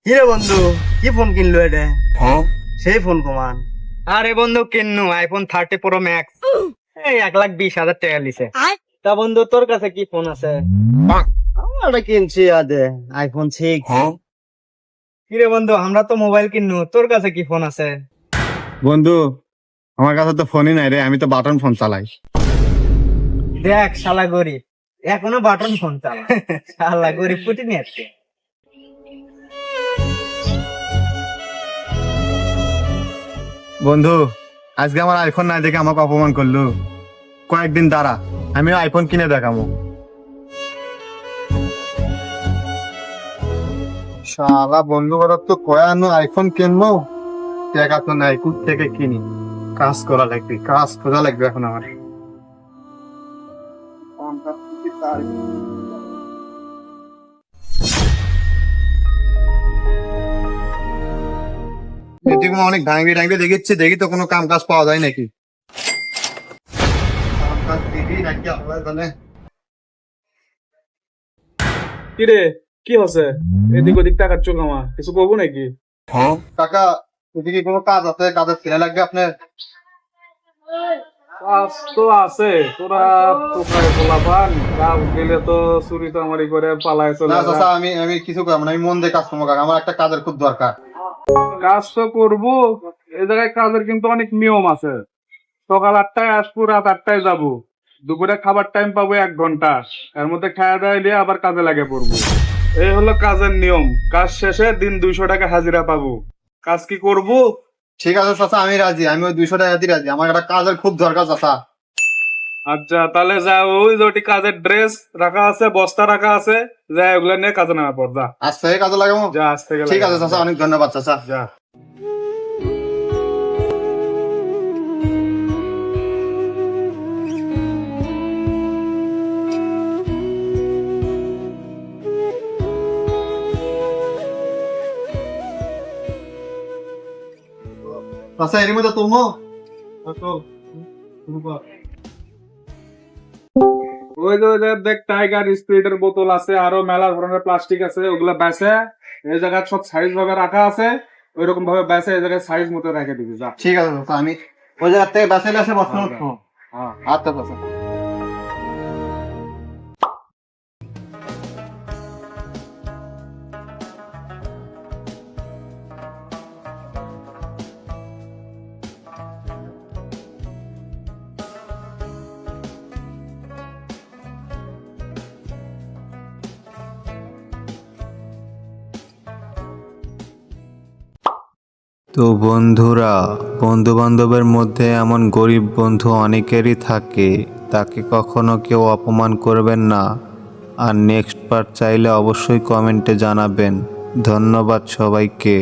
কিরে বন্ধু, কি ফোন কিনলো এটা? সেই ফোন কমান। আরে বন্ধু কিন্নু আইফোন 30 Pro Max। এই 1,20,000 টাকা লিছে। তা বন্ধু, তোর কাছে কি ফোন আছে? আমার কিনছি আদে আইফোন 6। কিরে বন্ধু, আমরা তো মোবাইল কিন্নু, তোর কাছে কি ফোন আছে? বন্ধু, আমার কাছে তো ফোনই নাই রে, আমি তো বাটন ফোন চালাই। দেখ শালা গরিব, এখনো বাটন ফোন চালা। শালা গরিব পুটি নিয়ে আসছে। বন্ধু, আজকে আমার আইফোন নাই দেখে আমাকে অপমান করলো। কয়েকদিন দাঁড়া, আমিও আইফোন কিনে দেখাবো। শালা বন্ধু করা তো কয়ানো আইফোন কিনবো, টাকা তো নাই, কোথ থেকে কিনি? কাজ করা লাগবে, কাজ করা লাগবে এখন আমার। এদিকে অনেক ভাঙবি টাঙবি দেখেছি, দেখি তো কোনো কাম কাজ পাওয়া যায় নাকি। কাম কাজ দিবি নাকি আল্লাহ জানে। কিরে, কি হচ্ছে? এদিক ওদিক টাকার চোখ আমার কিছু করবো নাকি? কাকা, এদিকে কোনো কাজ আছে? কাজের ছেলে লাগবে আপনার? কাজ তো আছে, তোরা তোকায় পোলাপান কাজ গেলে তো চুরি চামারি করে পালায় চলে না যা। চাচা, আমি আমি কিছু করবো না, আমি মন দিয়ে কাজ করবো কাকা, আমার একটা কাজের খুব দরকার। কাজ তো করবো, এই জায়গায় কাজের কিন্তু অনেক নিয়ম আছে। সকাল 8টায় আসবো, রাত 8টায় যাবো, দুপুরে খাবার টাইম পাবো 1 ঘন্টা, এর মধ্যে খাওয়া দাওয়া দিয়ে আবার কাজে লাগে পড়বো। এই হলো কাজের নিয়ম। কাজ শেষে দিন 200 টাকা হাজিরা পাবো। কাজ কি করবো? ঠিক আছে চাচা, আমি রাজি, আমি ওই 200 টাকা দিয়ে রাজি, আমার একটা কাজের খুব দরকার চাচা। আচ্ছা তাহলে যা, ওই যে ওটি কাজের ড্রেস রাখা আছে, বস্তা রাখা আছে, যা ওগুলা নিয়ে কাজে নামা পর যা। আজ থেকে কাজে লাগাবো? যা আজ থেকে ঠিক আছে লাগা। চাচা, অনেক ধন্যবাদ চাচা। যা। চাচা এর মধ্যে তুলবো? ওই যে দেখ, টাইগার স্পিরিটের বোতল আছে, আরো মেলা ধরনের প্লাস্টিক আছে, ওগুলা বেচে এই জায়গায় সব সাইজ ভাবে রাখা আছে, ওই রকম ভাবে বেচে এই জায়গায় সাইজ মতো রেখে দিবি যা। ঠিক আছে চাচা, আমি ওই জায়গা থেকে বাসায় আসে বসতে। হ্যাঁ। আচ্ছা চাচা। তো বন্ধুরা, বন্ধু বান্ধবের মধ্যে এমন গরিব বন্ধু অনেকেরই থাকে, তাকে কখনো কেউ অপমান করবেন না। আর নেক্সট পার্ট চাইলে অবশ্যই কমেন্টে জানাবেন। ধন্যবাদ সবাইকে।